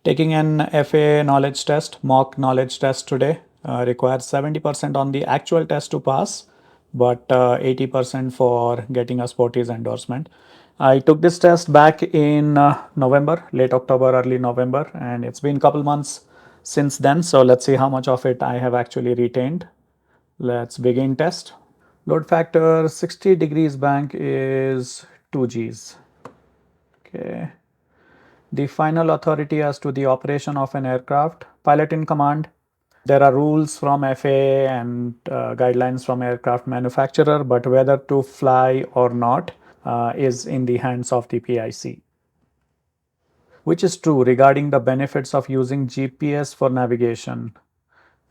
Taking an FAA knowledge test, mock knowledge test today, requires 70% on the actual test to pass, but 80% for getting a Sporty's endorsement. I took this test back in November, late October, early November, and it's been a couple months since then. So let's see how much of it I have actually retained. Let's begin test. Load factor 60 degrees bank is 2 Gs. Okay. The final authority as to the operation of an aircraft, pilot in command. There are rules from FAA and guidelines from aircraft manufacturer, but whether to fly or not is in the hands of the PIC. Which is true regarding the benefits of using GPS for navigation.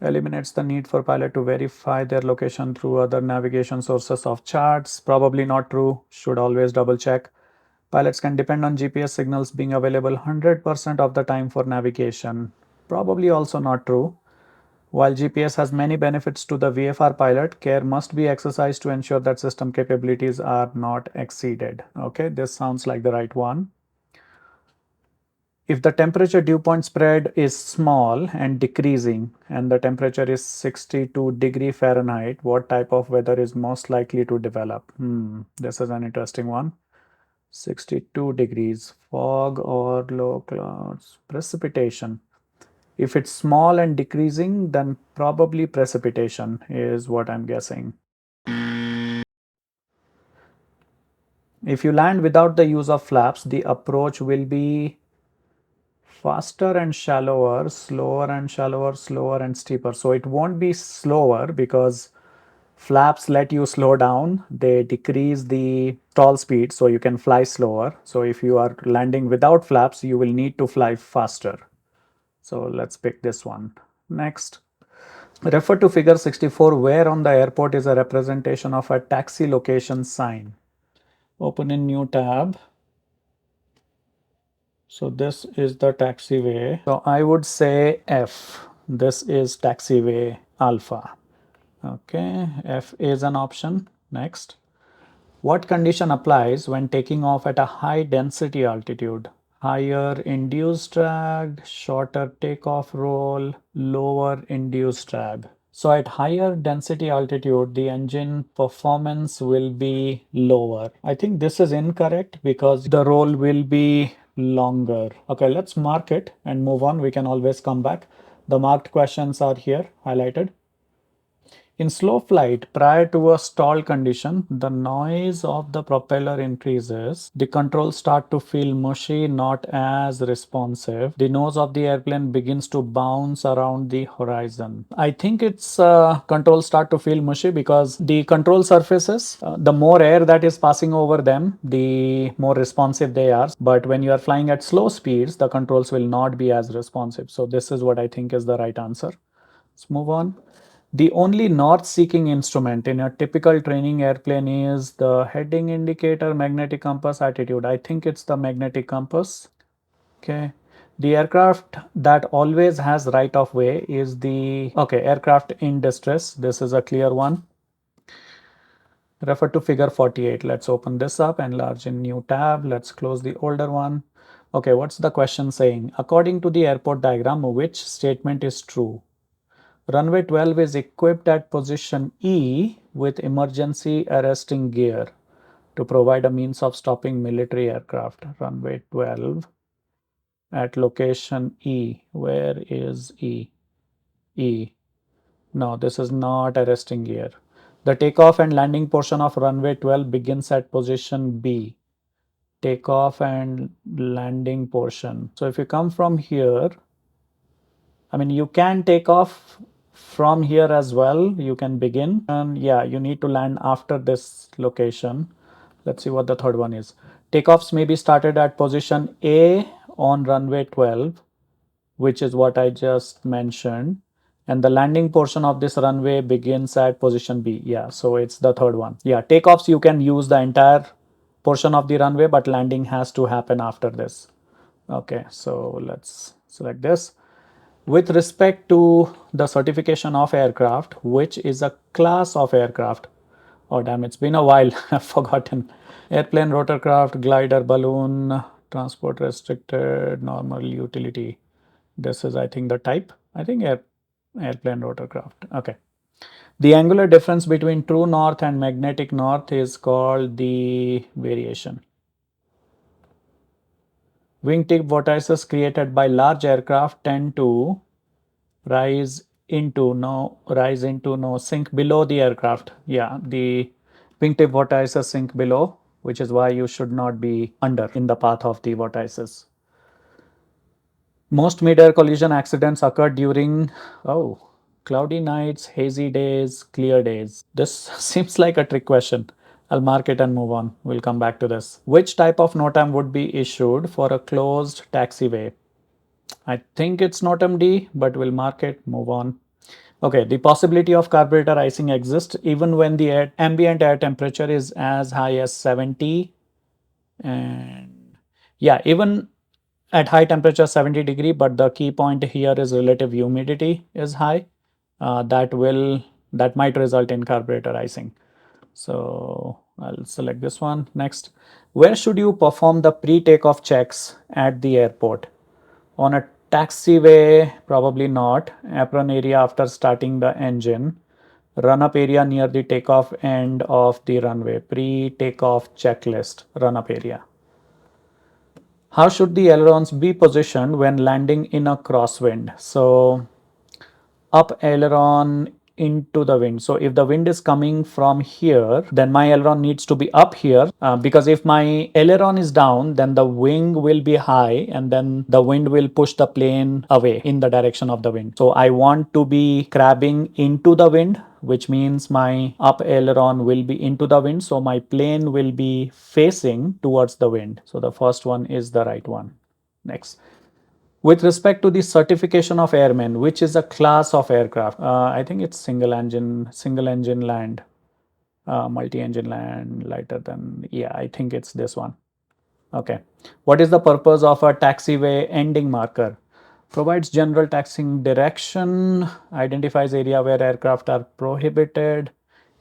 Eliminates the need for pilot to verify their location through other navigation sources of charts. Probably not true. Should always double check. Pilots can depend on GPS signals being available 100% of the time for navigation. Probably also not true. While GPS has many benefits to the VFR pilot, care must be exercised to ensure that system capabilities are not exceeded. Okay, this sounds like the right one. If the temperature dew point spread is small and decreasing and the temperature is 62 degree Fahrenheit, what type of weather is most likely to develop? This is an interesting one. 62 degrees, fog or low clouds, precipitation. If it's small and decreasing, then probably precipitation is what I'm guessing. If you land without the use of flaps, the approach will be faster and shallower, slower and shallower, slower and steeper. So it won't be slower because flaps let you slow down. They decrease the stall speed so you can fly slower. So if you are landing without flaps, you will need to fly faster. So let's pick this one. Next. Refer to figure 64 where on the airport is a representation of a taxi location sign. Open in new tab. So this is the taxiway. So I would say F. This is taxiway alpha. Okay, F is an option. Next. What condition applies when taking off at a high density altitude? Higher induced drag, shorter takeoff roll, lower induced drag. So at higher density altitude, the engine performance will be lower. I think this is incorrect because the roll will be longer. Okay, let's mark it and move on. We can always come back. The marked questions are here highlighted. In slow flight, prior to a stall condition, the noise of the propeller increases. The controls start to feel mushy, not as responsive. The nose of the airplane begins to bounce around the horizon. I think its controls start to feel mushy because the control surfaces, the more air that is passing over them, the more responsive they are. But when you are flying at slow speeds, the controls will not be as responsive. So this is what I think is the right answer. Let's move on. The only north-seeking instrument in a typical training airplane is the heading indicator, magnetic compass, attitude. I think it's the magnetic compass. Okay. The aircraft that always has right of way is the, okay, aircraft in distress. This is a clear one. Refer to figure 48. Let's open this up, enlarge in new tab. Let's close the older one. Okay, what's the question saying? According to the airport diagram, which statement is true? Runway 12 is equipped at position E with emergency arresting gear to provide a means of stopping military aircraft. Runway 12 at location E. Where is E? E. No, this is not arresting gear. The takeoff and landing portion of runway 12 begins at position B. Takeoff and landing portion. So if you come from here, I mean, you can take off from here as well. You can begin, and yeah, you need to land after this location. Let's see what the third one is. Takeoffs may be started at position A on runway 12, which is what I just mentioned. And the landing portion of this runway begins at position B. Yeah, so it's the third one. Yeah, takeoffs, you can use the entire portion of the runway, but landing has to happen after this. Okay, so let's select this. With respect to the certification of aircraft, which is a class of aircraft. Oh damn, it's been a while, I've forgotten. Airplane, rotorcraft, glider, balloon, transport restricted, normal utility. This is, I think, the type. I think airplane rotorcraft. Okay. The angular difference between true north and magnetic north is called the variation. Wingtip vortices created by large aircraft tend to rise into no sink below the aircraft. Yeah, the wingtip vortices sink below, which is why you should not be under in the path of the vortices. Most mid-air collision accidents occur during cloudy nights, hazy days, clear days. This seems like a trick question. I'll mark it and move on. We'll come back to this. Which type of NOTAM would be issued for a closed taxiway? I think it's NOTAM D, but we'll mark it, move on. Okay, the possibility of carburetor icing exists even when the ambient air temperature is as high as 70. And yeah, even at high temperature 70 degree, but the key point here is relative humidity is high. That might result in carburetor icing. So I'll select this one. Next, where should you perform the pre-takeoff checks at the airport? On a taxiway, probably not. Apron area after starting the engine. Run-up area near the takeoff end of the runway. Pre-takeoff checklist. Run-up area. How should the ailerons be positioned when landing in a crosswind? So up aileron into the wind. So if the wind is coming from here, then my aileron needs to be up here, because if my aileron is down, then the wing will be high and then the wind will push the plane away in the direction of the wind. So I want to be crabbing into the wind, which means my up aileron will be into the wind. So my plane will be facing towards the wind. So the first one is the right one. Next. With respect to the certification of airmen, which is a class of aircraft? I think it's single engine land, multi-engine land, lighter than, yeah, I think it's this one. Okay. What is the purpose of a taxiway ending marker? Provides general taxiing direction, identifies area where aircraft are prohibited,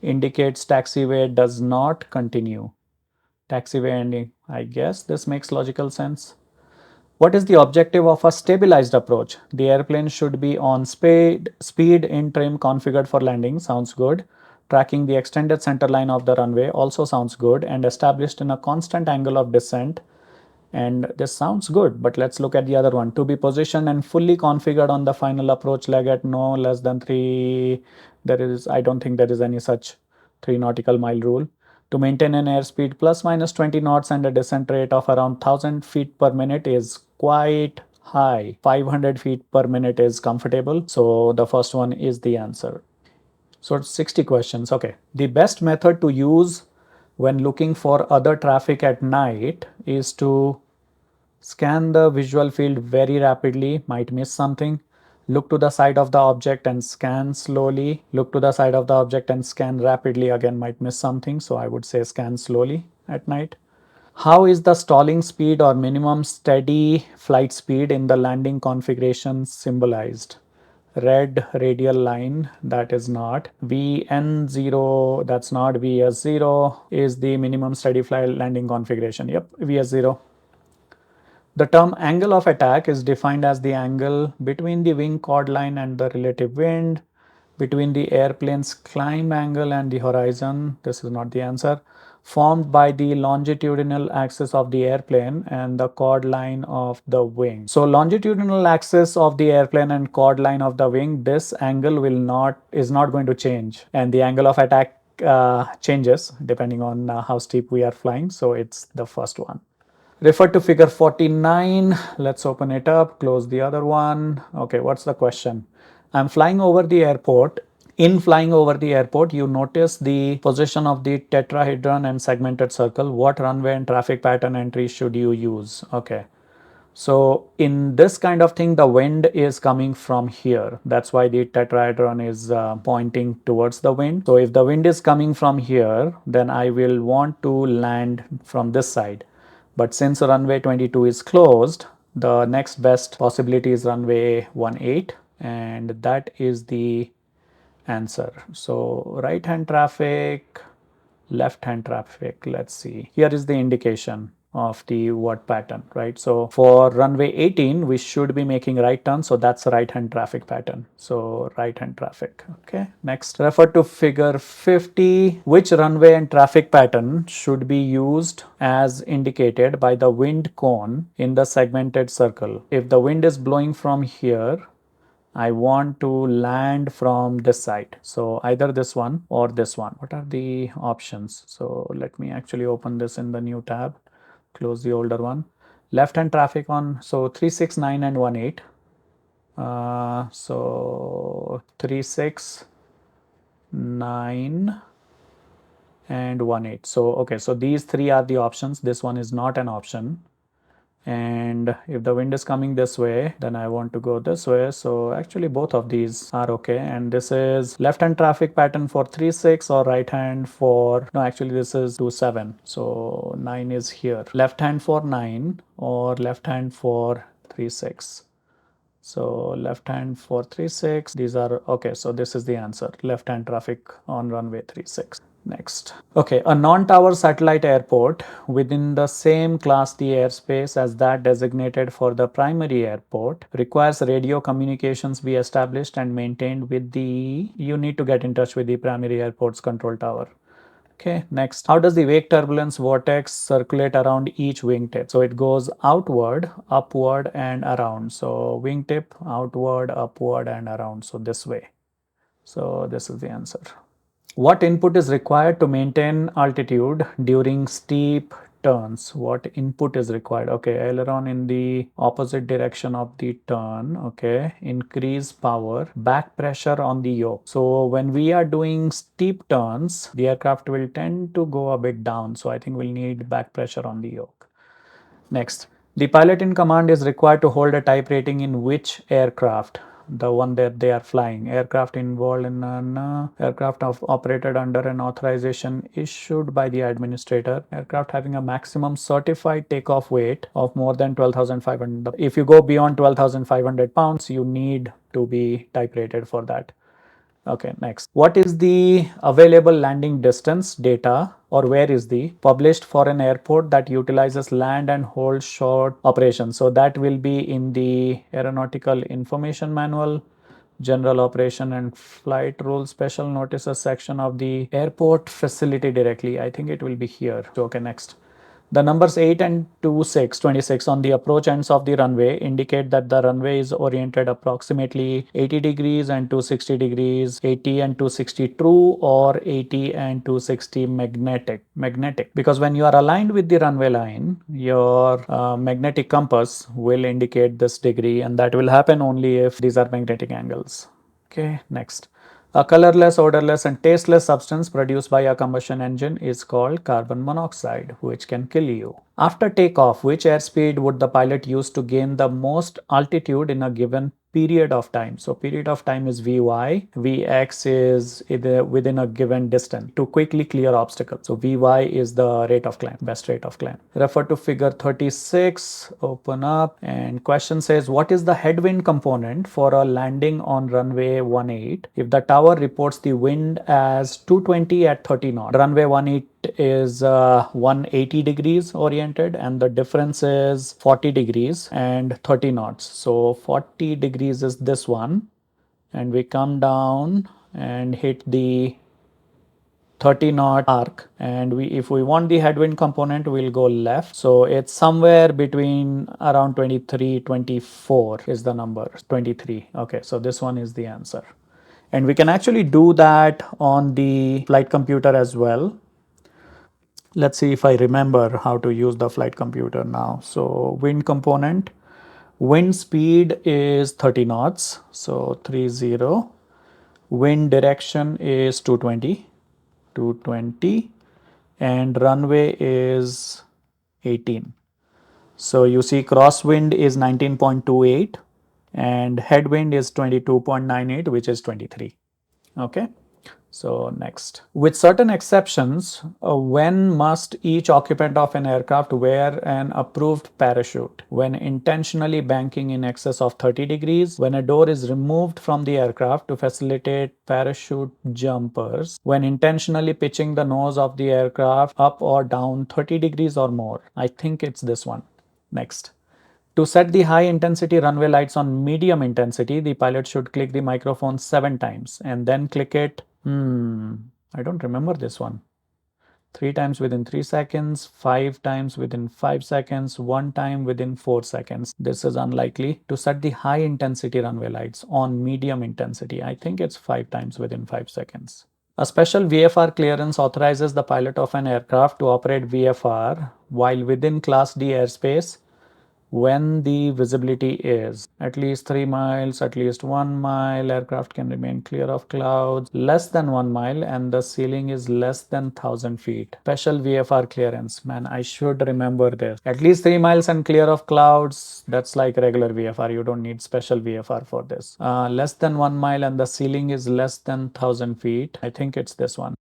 indicates taxiway does not continue. Taxiway ending, I guess this makes logical sense. What is the objective of a stabilized approach? The airplane should be on speed in trim configured for landing. Sounds good. Tracking the extended center line of the runway also sounds good, and established in a constant angle of descent. And this sounds good, but let's look at the other one. To be positioned and fully configured on the final approach leg at no less than 3. I don't think there is any such 3 nautical mile rule. To maintain an airspeed plus minus 20 knots and a descent rate of around 1000 feet per minute is quite high. 500 feet per minute is comfortable. So the first one is the answer. So it's 60 questions. Okay. The best method to use when looking for other traffic at night is to scan the visual field very rapidly, might miss something. Look to the side of the object and scan slowly. Look to the side of the object and scan rapidly, again might miss something. So I would say scan slowly at night. How is the stalling speed or minimum steady flight speed in the landing configuration symbolized? Red radial line, that is not. VN0, that's not. VS0 is the minimum steady flight landing configuration. Yep, VS0. The term angle of attack is defined as the angle between the wing chord line and the relative wind, between the airplane's climb angle and the horizon. This is not the answer. Formed by the longitudinal axis of the airplane and the chord line of the wing. So longitudinal axis of the airplane and chord line of the wing, this angle is not going to change, and the angle of attack changes depending on how steep we are flying. So it's the first one. Refer to figure 49. Let's open it up, close the other one. Okay, what's the question? I'm flying over the airport. In flying over the airport, you notice the position of the tetrahedron and segmented circle. What runway and traffic pattern entry should you use? Okay. So in this kind of thing, the wind is coming from here. That's why the tetrahedron is pointing towards the wind. So if the wind is coming from here, then I will want to land from this side. But since runway 22 is closed, the next best possibility is runway 18, and that is the answer. So right hand traffic, left hand traffic, let's see. Here is the indication. of the what pattern, right? So for runway 18, we should be making right turn. So that's a right hand traffic pattern. So right hand traffic. Okay. Next, refer to figure 50. Which runway and traffic pattern should be used as indicated by the wind cone in the segmented circle? If the wind is blowing from here, I want to land from this side. So either this one or this one. What are the options? So let me actually open this in the new tab, close the older one. Left hand traffic on, so 369 and 18. So 369 and 18. So okay, so these three are the options. This one is not an option. And if the wind is coming this way, then I want to go this way. So actually both of these are okay. And this is left hand traffic pattern for 36 or right hand for, no, actually this is 27. So 9 is here. Left hand for 9 or left hand for 36. So left hand for 36, these are okay. So this is the answer, left hand traffic on runway 36. Next. Okay, a non-tower satellite airport within the same Class D airspace as that designated for the primary airport requires radio communications be established and maintained with the, you need to get in touch with the primary airport's control tower. Okay, next. How does the wake turbulence vortex circulate around each wingtip? So it goes outward, upward, and around. So wingtip, outward, upward, and around. So this way. So this is the answer. What input is required to maintain altitude during steep turns? What input is required? Okay, aileron in the opposite direction of the turn. Okay, increase power, back pressure on the yoke. So when we are doing steep turns, the aircraft will tend to go a bit down. So I think we'll need back pressure on the yoke. Next, the pilot in command is required to hold a type rating in which aircraft? The one that they are flying. Aircraft involved in an aircraft operated under an authorization issued by the administrator. Aircraft having a maximum certified takeoff weight of more than 12,500. If you go beyond 12,500 pounds, you need to be type rated for that. Okay, next. What is the available landing distance data, or where is the published for an airport that utilizes land and hold short operations? So that will be in the Aeronautical Information Manual, General Operation and Flight Rules Special Notices section of the airport facility directly. I think it will be here. Okay, next. The numbers 8 and 26 on the approach ends of the runway indicate that the runway is oriented approximately 80 degrees and 260 degrees, 80 and 260 true, or 80 and 260 magnetic. Magnetic, because when you are aligned with the runway line, your magnetic compass will indicate this degree, and that will happen only if these are magnetic angles. Okay, next. A colorless, odorless, and tasteless substance produced by a combustion engine is called carbon monoxide, which can kill you. After takeoff, which airspeed would the pilot use to gain the most altitude in a given period of time? So period of time is Vy, Vx is within a given distance to quickly clear obstacles. So Vy is the rate of climb, best rate of climb. Refer to figure 36, open up, and question says, what is the headwind component for a landing on runway 18 if the tower reports the wind as 220 at 30 knots? Runway 18 is 180 degrees oriented, and the difference is 40 degrees and 30 knots. So 40 degrees is this one, and we come down and hit the 30 knot arc, and if we want the headwind component, we'll go left. So it's somewhere between around 23, 24 is the number, 23. Okay, so this one is the answer. And we can actually do that on the flight computer as well. Let's see if I remember how to use the flight computer now. So wind component, wind speed is 30 knots, so 30. Wind direction is 220, and runway is 18. So you see crosswind is 19.28 and headwind is 22.98, which is 23. Okay. So next, with certain exceptions, when must each occupant of an aircraft wear an approved parachute? When intentionally banking in excess of 30 degrees, when a door is removed from the aircraft to facilitate parachute jumpers, when intentionally pitching the nose of the aircraft up or down 30 degrees or more. I think it's this one. Next. To set the high intensity runway lights on medium intensity, the pilot should click the microphone 7 times and then click it. I don't remember this one. 3 times within 3 seconds, 5 times within 5 seconds, 1 time within 4 seconds. This is unlikely. To set the high intensity runway lights on medium intensity, I think it's 5 times within 5 seconds. A special VFR clearance authorizes the pilot of an aircraft to operate VFR while within Class D airspace when the visibility is at least 3 miles, at least 1 mile, aircraft can remain clear of clouds, less than 1 mile, and the ceiling is less than 1000 feet. Special VFR clearance. Man, I should remember this. At least 3 miles and clear of clouds, that's like regular VFR. You don't need special VFR for this. Less than 1 mile and the ceiling is less than 1000 feet. I think it's this one.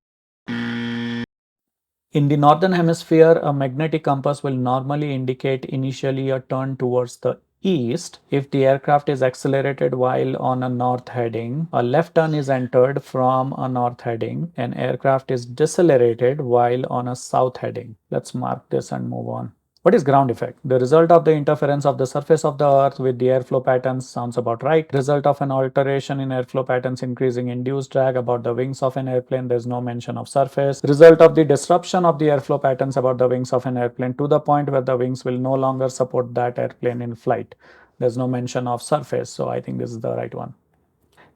In the northern hemisphere, a magnetic compass will normally indicate initially a turn towards the east if the aircraft is accelerated while on a north heading. A left turn is entered from a north heading. An aircraft is decelerated while on a south heading. Let's mark this and move on. What is ground effect? The result of the interference of the surface of the earth with the airflow patterns sounds about right. Result of an alteration in airflow patterns increasing induced drag about the wings of an airplane. There's no mention of surface. Result of the disruption of the airflow patterns about the wings of an airplane to the point where the wings will no longer support that airplane in flight. There's no mention of surface. So I think this is the right one.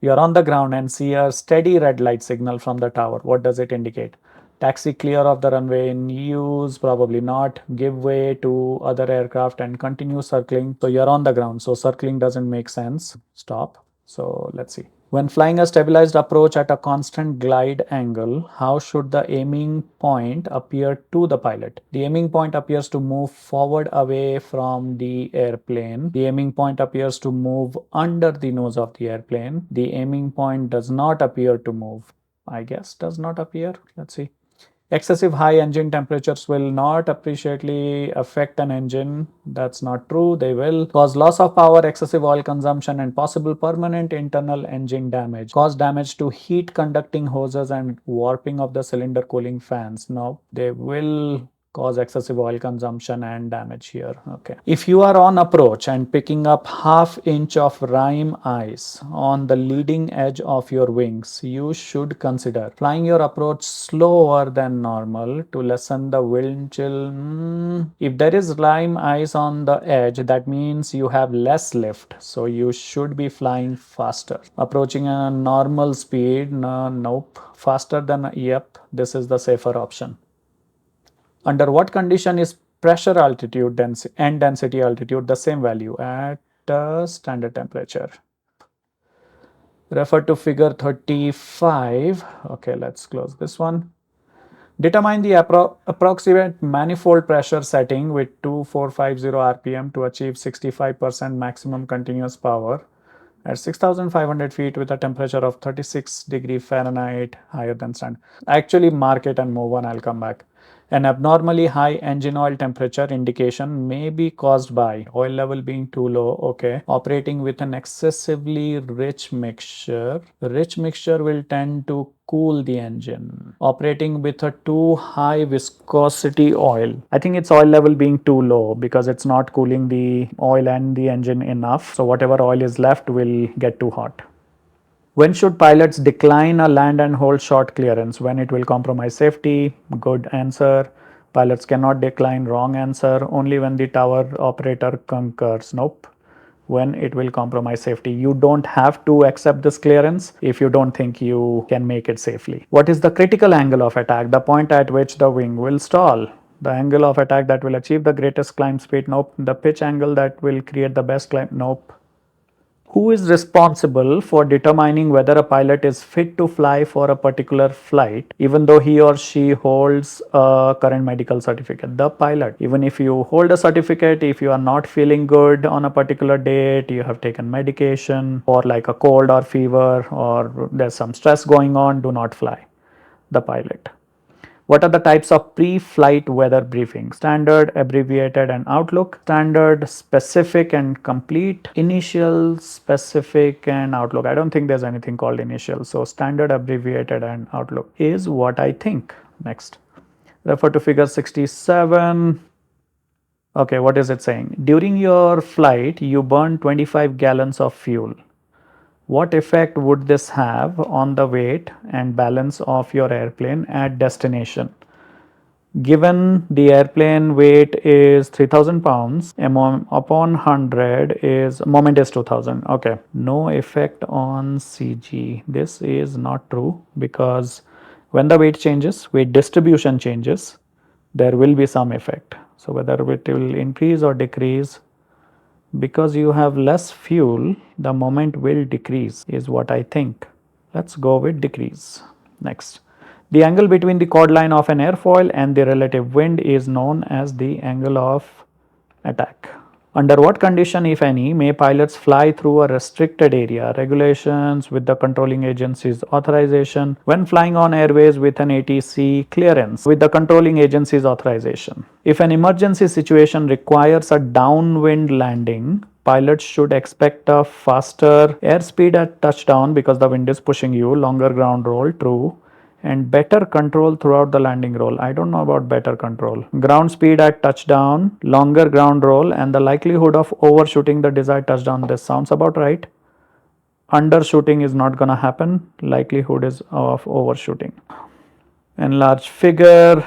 You are on the ground and see a steady red light signal from the tower. What does it indicate? Taxi clear of the runway in use, probably not. Give way to other aircraft and continue circling. So you're on the ground. So circling doesn't make sense. Stop. So let's see. When flying a stabilized approach at a constant glide angle, how should the aiming point appear to the pilot? The aiming point appears to move forward away from the airplane. The aiming point appears to move under the nose of the airplane. The aiming point does not appear to move. I guess does not appear. Let's see. Excessive high engine temperatures will not appreciably affect an engine. That's not true. They will cause loss of power, excessive oil consumption, and possible permanent internal engine damage. Cause damage to heat conducting hoses and warping of the cylinder cooling fans. No, they will cause excessive oil consumption and damage here. Okay. If you are on approach and picking up ½ inch of rime ice on the leading edge of your wings, you should consider flying your approach slower than normal to lessen the wind chill. If there is rime ice on the edge, that means you have less lift, so you should be flying faster. Approaching a normal speed, nope. Faster than, yep, this is the safer option. Under what condition is pressure altitude and density altitude the same value at standard temperature? Refer to figure 35. Okay, let's close this one. Determine the approximate manifold pressure setting with 2450 rpm to achieve 65% maximum continuous power at 6500 feet with a temperature of 36 degree Fahrenheit higher than standard. Actually mark it and move on. I'll come back. An abnormally high engine oil temperature indication may be caused by oil level being too low, okay, operating with an excessively rich mixture. The rich mixture will tend to cool the engine. Operating with a too high viscosity oil. I think it's oil level being too low because it's not cooling the oil and the engine enough. So whatever oil is left will get too hot. When should pilots decline a land and hold short clearance? When it will compromise safety? Good answer. Pilots cannot decline. Wrong answer. Only when the tower operator concurs. Nope. When it will compromise safety. You don't have to accept this clearance if you don't think you can make it safely. What is the critical angle of attack? The point at which the wing will stall. The angle of attack that will achieve the greatest climb speed. Nope. The pitch angle that will create the best climb. Nope. Who is responsible for determining whether a pilot is fit to fly for a particular flight, even though he or she holds a current medical certificate? The pilot. Even if you hold a certificate, if you are not feeling good on a particular date, you have taken medication or like a cold or fever, or there's some stress going on, do not fly. The pilot. What are the types of pre-flight weather briefing? Standard, abbreviated, and Outlook. Standard, specific, and complete. Initial, specific, and Outlook. I don't think there's anything called initial. So standard, abbreviated, and Outlook is what I think. Next. Refer to figure 67. Okay, what is it saying? During your flight, you burn 25 gallons of fuel. What effect would this have on the weight and balance of your airplane at destination? Given the airplane weight is 3000 pounds, upon 100 is moment is 2000. Okay, no effect on CG. This is not true because when the weight changes, weight distribution changes, there will be some effect. So whether it will increase or decrease, because you have less fuel, the moment will decrease, is what I think. Let's go with decrease. Next. The angle between the chord line of an airfoil and the relative wind is known as the angle of attack. Under what condition, if any, may pilots fly through a restricted area? Regulations with the controlling agency's authorization. When flying on airways with an ATC clearance with the controlling agency's authorization. If an emergency situation requires a downwind landing, pilots should expect a faster airspeed at touchdown because the wind is pushing you, longer ground roll, true, and better control throughout the landing roll. I don't know about better control. Ground speed at touchdown, longer ground roll, and the likelihood of overshooting the desired touchdown. This sounds about right. Undershooting is not going to happen. Likelihood is of overshooting. Enlarge figure.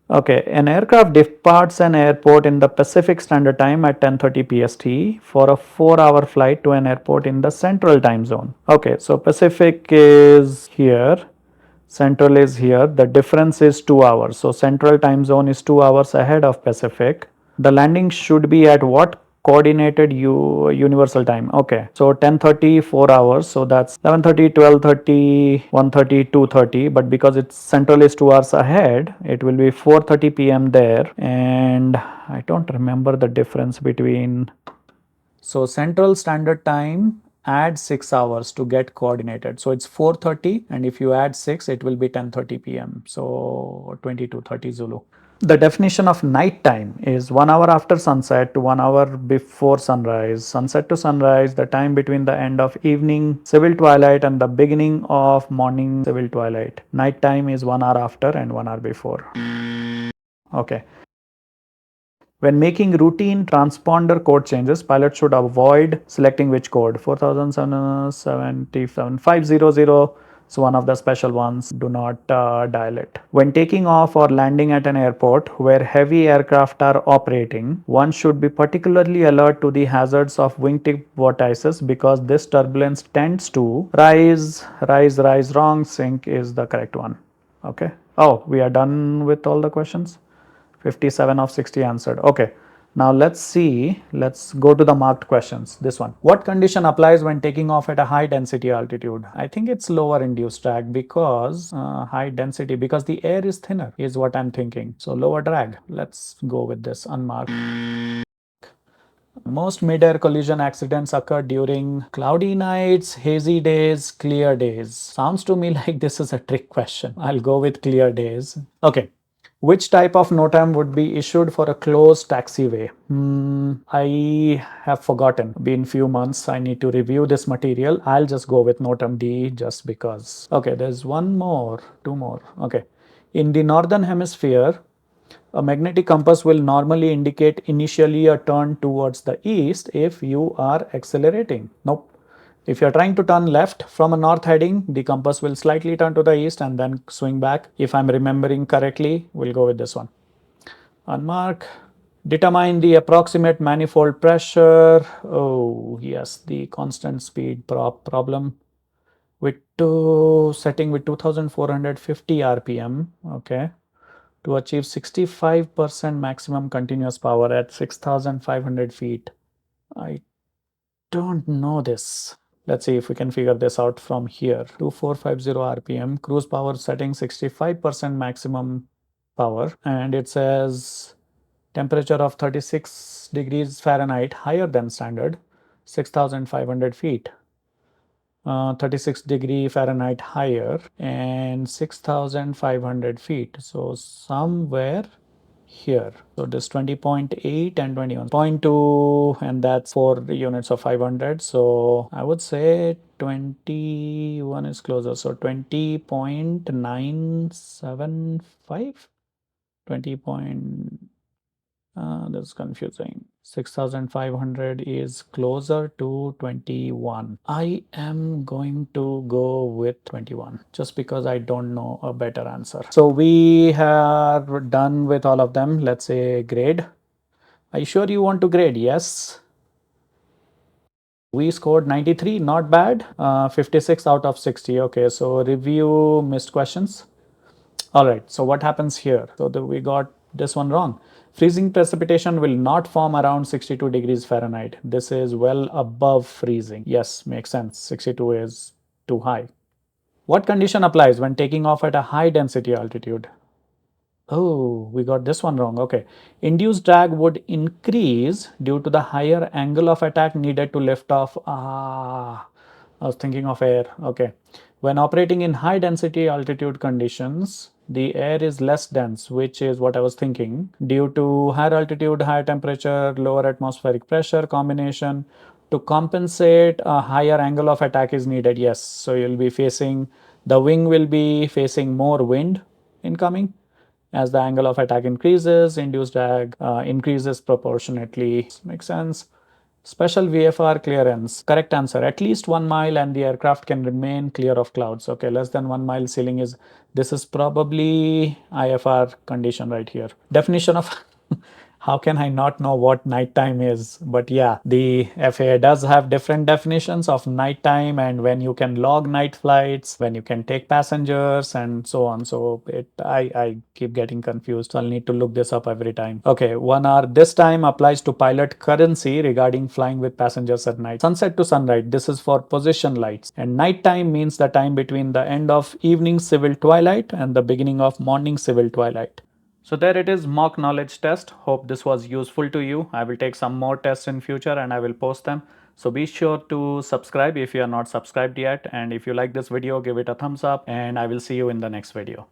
Okay, an aircraft departs an airport in the Pacific Standard Time at 10:30 PST for a 4-hour flight to an airport in the Central Time Zone. Okay, so Pacific is here, Central is here. The difference is 2 hours. So Central Time Zone is 2 hours ahead of Pacific. The landing should be at what coordinated universal time? Okay, so 10:30 4 hours, so that's 11:30, 12:30, 1:30, 2:30, but because it's Central is 2 hours ahead, it will be 4:30 p.m. there, and I don't remember the difference between. So Central Standard Time, add 6 hours to get coordinated. So it's 4:30, and if you add 6, it will be 10:30 p.m. So 22:30 Zulu. The definition of night time is 1 hour after sunset to 1 hour before sunrise. Sunset to sunrise, the time between the end of evening civil twilight and the beginning of morning civil twilight. Night time is 1 hour after and 1 hour before. Okay. When making routine transponder code changes, pilots should avoid selecting which code? 4777 is one of the special ones. Do not dial it. When taking off or landing at an airport where heavy aircraft are operating, one should be particularly alert to the hazards of wingtip vortices because this turbulence tends to rise, wrong, sink is the correct one. Okay. Oh, we are done with all the questions? 57 of 60 answered. Okay. Now let's see, let's go to the marked questions. This one. What condition applies when taking off at a high density altitude? I think it's lower induced drag because high density, because the air is thinner is what I'm thinking. So lower drag. Let's go with this unmarked. Most mid-air collision accidents occur during cloudy nights, hazy days, clear days. Sounds to me like this is a trick question. I'll go with clear days. Okay. Which type of NOTAM would be issued for a closed taxiway? I have forgotten. Been few months. I need to review this material. I'll just go with NOTAM D just because. Okay, there's one more, two more. Okay. In the northern hemisphere, a magnetic compass will normally indicate initially a turn towards the east if you are accelerating. Nope. If you are trying to turn left from a north heading, the compass will slightly turn to the east and then swing back. If I'm remembering correctly, we'll go with this one. Unmark. Determine the approximate manifold pressure. Oh, yes, the constant speed problem with setting with 2450 RPM. Okay. To achieve 65% maximum continuous power at 6500 feet. I don't know this. Let's see if we can figure this out from here. 2450 RPM, cruise power setting 65% maximum power, and it says temperature of 36 degrees Fahrenheit higher than standard, 6,500 feet. 36 degree Fahrenheit higher and 6,500 feet. So somewhere here. So this 20.8 and 21.2, and that's 4 units of 500. So I would say 21 is closer. So 20.975, 20 point, that's confusing. 6,500 is closer to 21. I am going to go with 21 just because I don't know a better answer. So we are done with all of them. Let's say grade. Are you sure you want to grade? Yes. We scored 93, not bad. 56 out of 60. Okay, so review missed questions. All right, so what happens here? So we got this one wrong. Freezing precipitation will not form around 62 degrees Fahrenheit. This is well above freezing. Yes, makes sense. 62 is too high. What condition applies when taking off at a high density altitude? Oh, we got this one wrong. Okay. Induced drag would increase due to the higher angle of attack needed to lift off. Ah, I was thinking of air. Okay. When operating in high density altitude conditions, the air is less dense, which is what I was thinking. Due to higher altitude, higher temperature, lower atmospheric pressure combination, to compensate, a higher angle of attack is needed. Yes. So you'll be facing, the wing will be facing more wind incoming. As the angle of attack increases, induced drag increases proportionately. Makes sense. Special VFR clearance. Correct answer. At least 1 mile and the aircraft can remain clear of clouds. Okay, less than 1 mile ceiling is, this is probably IFR condition right here. Definition of how can I not know what nighttime is? But yeah, the FAA does have different definitions of nighttime and when you can log night flights, when you can take passengers and so on. So I keep getting confused. So I'll need to look this up every time. Okay, 1 hour. This time applies to pilot currency regarding flying with passengers at night. Sunset to sunrise. This is for position lights. And nighttime means the time between the end of evening civil twilight and the beginning of morning civil twilight. So there it is, mock knowledge test. Hope this was useful to you. I will take some more tests in future and I will post them. So be sure to subscribe if you are not subscribed yet. And if you like this video, give it a thumbs up and I will see you in the next video.